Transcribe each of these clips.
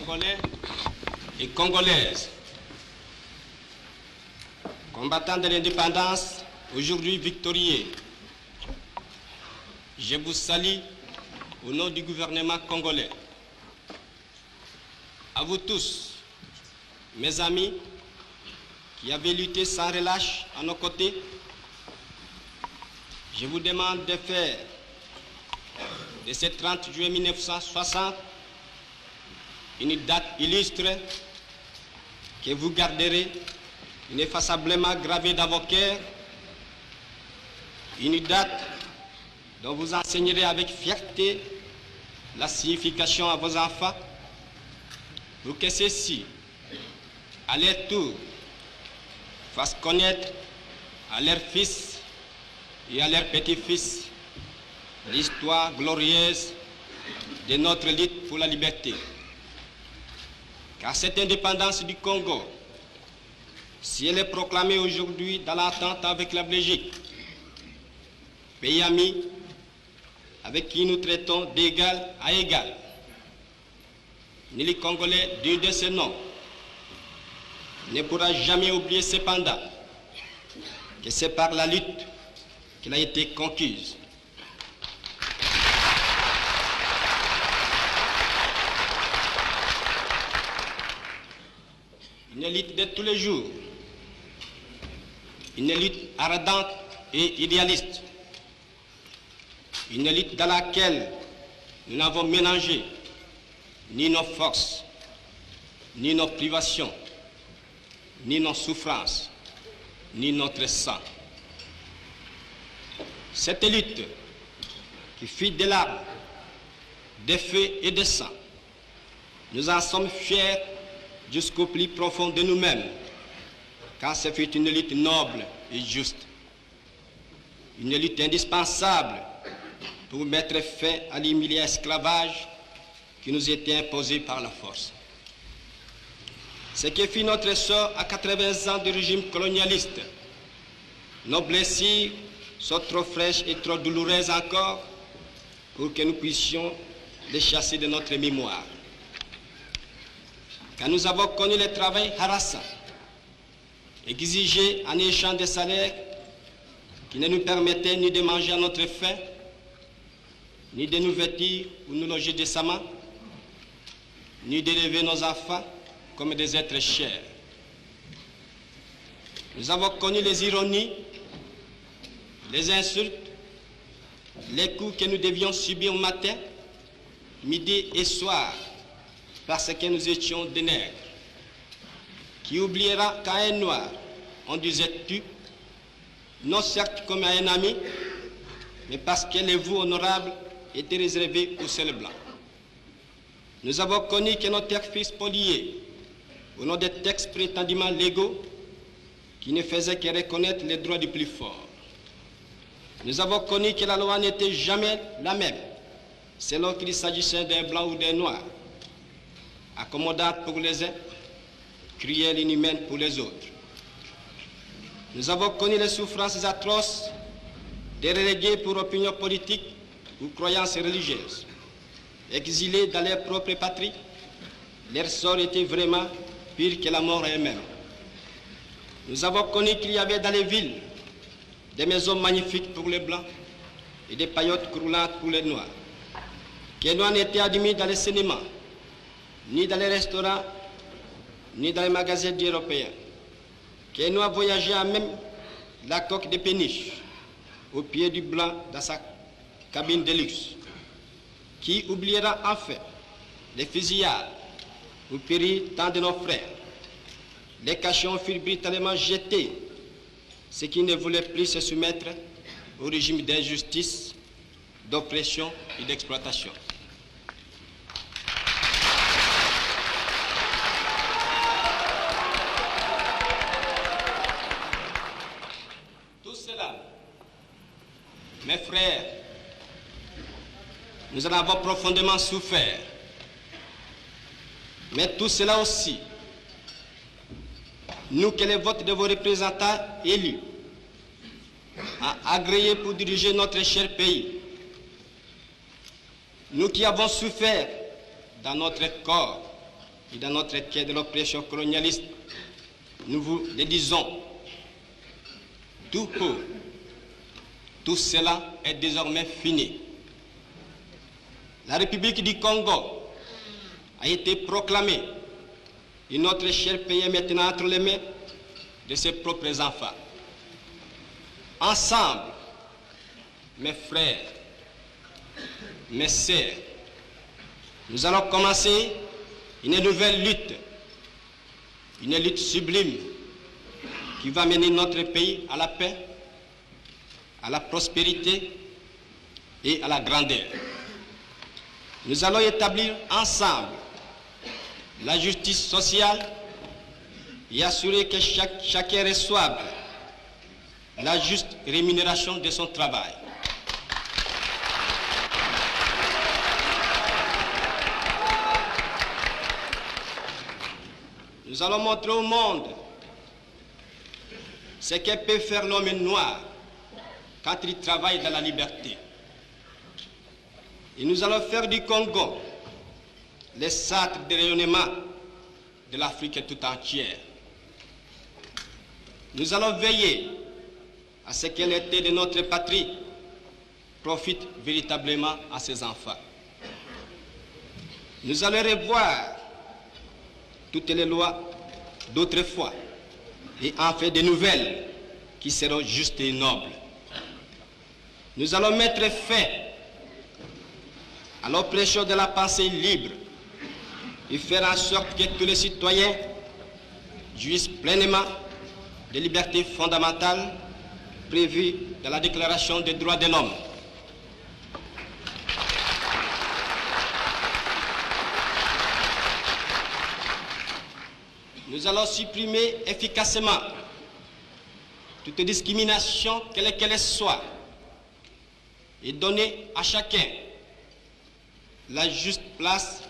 Congolais et Congolaises, combattants de l'indépendance, aujourd'hui victorieux, je vous salue au nom du gouvernement congolais. À vous tous, mes amis, qui avez lutté sans relâche à nos côtés, je vous demande de faire de ce 30 juillet 1960 une date illustre que vous garderez ineffaçablement gravée dans vos cœurs, une date dont vous enseignerez avec fierté la signification à vos enfants, pour que ceux-ci, à leur tour, fassent connaître à leurs fils et à leurs petits-fils l'histoire glorieuse de notre lutte pour la liberté. Car cette indépendance du Congo, si elle est proclamée aujourd'hui dans l'entente avec la Belgique, pays ami avec qui nous traitons d'égal à égal, ni les Congolais digne de ce nom ne pourra jamais oublier cependant que c'est par la lutte qu'elle a été conquise. Une lutte de tous les jours, une lutte ardente et idéaliste, une lutte dans laquelle nous n'avons mélangé ni nos forces, ni nos privations, ni nos souffrances, ni notre sang. Cette lutte qui fit des larmes, des feux et des sang, nous en sommes fiers jusqu'au plus profond de nous-mêmes, car ce fut une lutte noble et juste, une lutte indispensable pour mettre fin à l'humiliant esclavage qui nous était imposé par la force. Ce qui fit notre sort à 80 ans du régime colonialiste, nos blessures sont trop fraîches et trop douloureuses encore pour que nous puissions les chasser de notre mémoire. Quand nous avons connu le travail harassant, exigé en échange de salaires qui ne nous permettaient ni de manger à notre faim, ni de nous vêtir ou nous loger décemment, ni d'élever nos enfants comme des êtres chers. Nous avons connu les ironies, les insultes, les coups que nous devions subir matin, midi et soir, parce que nous étions des nègres. Qui oubliera qu'à un noir, on disait tu, non certes comme à un ami, mais parce que les vous honorables étaient réservés aux seuls blancs. Nous avons connu que nos terres furent spoliées au nom des textes prétendument légaux qui ne faisaient que reconnaître les droits du plus fort. Nous avons connu que la loi n'était jamais la même, selon qu'il s'agissait d'un blanc ou d'un noir, accommodante pour les uns, cruelle et inhumaine pour les autres. Nous avons connu les souffrances atroces des relégués pour opinion politique ou croyances religieuses. Exilés dans leur propre patrie, leur sort était vraiment pire que la mort elle-même. Nous avons connu qu'il y avait dans les villes des maisons magnifiques pour les blancs et des paillotes croulantes pour les noirs. Que les noirs n'étaient admis dans les cinémas, ni dans les restaurants, ni dans les magasins d'Européens. Que les noirs voyageaient à même la coque de péniche, au pied du blanc dans sa cabine de luxe. Qui oubliera enfin les fusillades où périrent tant de nos frères. Les cachons furent brutalement jetés, ceux qui ne voulaient plus se soumettre au régime d'injustice, d'oppression et d'exploitation. Tout cela, mes frères, nous en avons profondément souffert. Mais tout cela aussi, nous que les votes de vos représentants élus a agréé pour diriger notre cher pays, nous qui avons souffert dans notre corps, et dans notre quai de l'oppression colonialiste, nous vous le disons, tout court, tout cela est désormais fini. La République du Congo a été proclamée et notre cher pays est maintenant entre les mains de ses propres enfants. Ensemble, mes frères, mes sœurs, nous allons commencer une nouvelle lutte, une lutte sublime qui va mener notre pays à la paix, à la prospérité et à la grandeur. Nous allons établir ensemble la justice sociale et assurer que chacun reçoive la juste rémunération de son travail. Nous allons montrer au monde ce que peut faire l'homme noir quand il travaille dans la liberté. Et nous allons faire du Congo le centre de rayonnement de l'Afrique tout entière. Nous allons veiller à ce que l'été de notre patrie profite véritablement à ses enfants. Nous allons revoir toutes les lois d'autrefois et en faire de nouvelles qui seront justes et nobles. Nous allons mettre fin à l'oppression de la pensée libre et faire en sorte que tous les citoyens jouissent pleinement des libertés fondamentales prévues dans la Déclaration des droits de l'homme. Nous allons supprimer efficacement toute discrimination, quelle qu'elle soit, et donner à chacun la juste place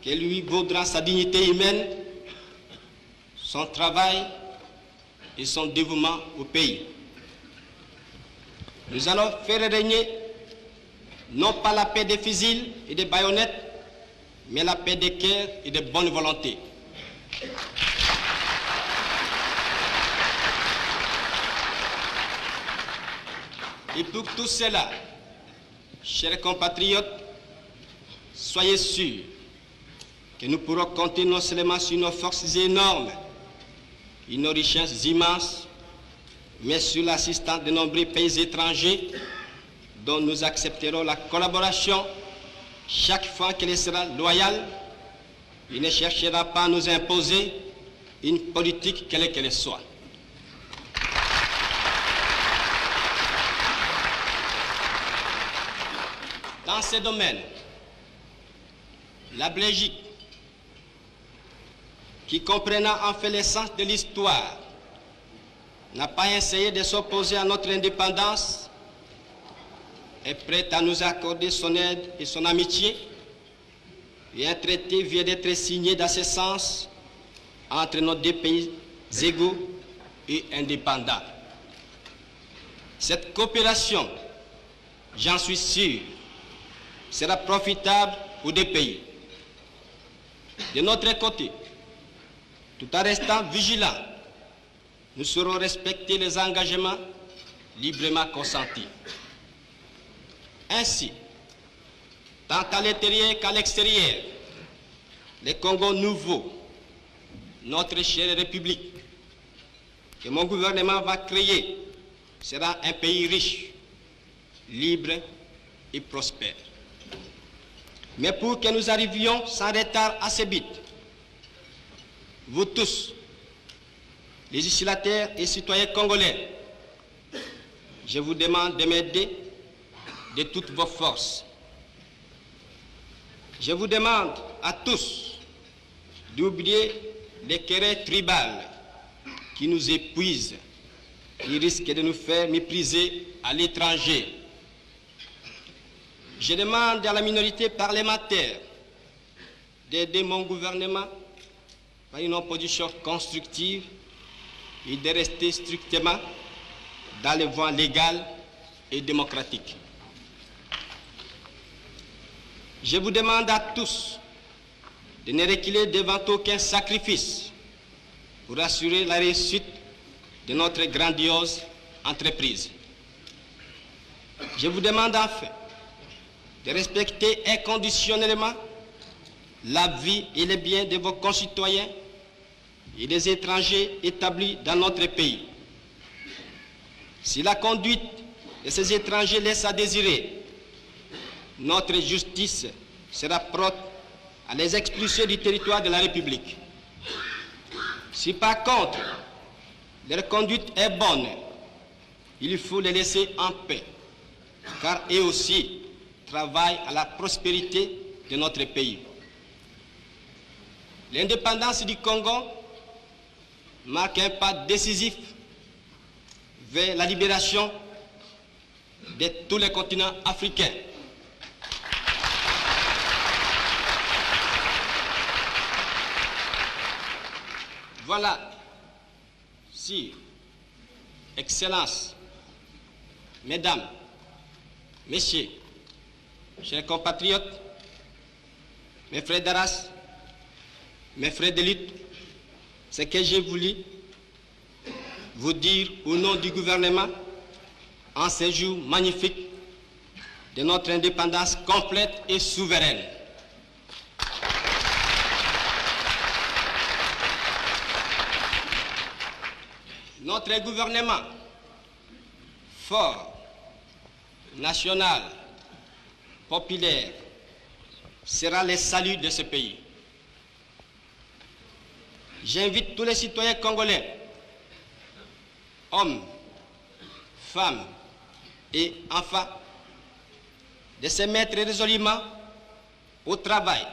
que lui vaudra sa dignité humaine, son travail et son dévouement au pays. Nous allons faire régner non pas la paix des fusils et des baïonnettes, mais la paix des cœurs et de bonne volonté. Et pour tout cela, chers compatriotes, soyez sûrs que nous pourrons compter non seulement sur nos forces énormes et nos richesses immenses, mais sur l'assistance de nombreux pays étrangers dont nous accepterons la collaboration chaque fois qu'elle sera loyale. Il ne cherchera pas à nous imposer une politique quelle qu'elle soit. Dans ces domaines, la Belgique, qui comprenant en fait l'essence de l'histoire, n'a pas essayé de s'opposer à notre indépendance, est prête à nous accorder son aide et son amitié, et un traité vient d'être signé dans ce sens entre nos deux pays égaux et indépendants. Cette coopération, j'en suis sûr, sera profitable aux deux pays. De notre côté, tout en restant vigilants, nous saurons respecter les engagements librement consentis. Ainsi, tant à l'intérieur qu'à l'extérieur, le Congo nouveau, notre chère République, que mon gouvernement va créer, sera un pays riche, libre et prospère. Mais pour que nous arrivions sans retard à ce but, vous tous, législateurs et citoyens congolais, je vous demande de m'aider de toutes vos forces. Je vous demande à tous d'oublier les querelles tribales qui nous épuisent, qui risquent de nous faire mépriser à l'étranger. Je demande à la minorité parlementaire d'aider mon gouvernement par une opposition constructive et de rester strictement dans les voies légales et démocratiques. Je vous demande à tous de ne reculer devant aucun sacrifice pour assurer la réussite de notre grandiose entreprise. Je vous demande enfin de respecter inconditionnellement la vie et les biens de vos concitoyens et des étrangers établis dans notre pays. Si la conduite de ces étrangers laisse à désirer, notre justice sera prompte à les expulser du territoire de la République. Si par contre leur conduite est bonne, il faut les laisser en paix, car eux aussi travaillent à la prospérité de notre pays. L'indépendance du Congo marque un pas décisif vers la libération de tous les continents africains. Voilà, si, Excellences, Mesdames, Messieurs, chers compatriotes, mes frères de race, mes frères de lutte, ce que j'ai voulu vous dire au nom du gouvernement en ce jour magnifique de notre indépendance complète et souveraine. Notre gouvernement fort, national, populaire, sera le salut de ce pays. J'invite tous les citoyens congolais, hommes, femmes et enfants, de se mettre résolument au travail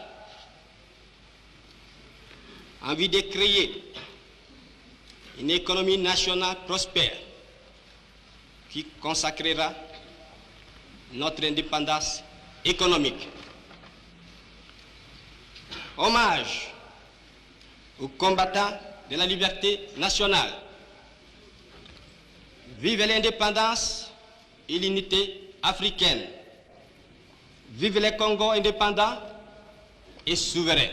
en vue de créer une économie nationale prospère qui consacrera notre indépendance économique. Hommage aux combattants de la liberté nationale. Vive l'indépendance et l'unité africaine. Vive le Congo indépendant et souverain.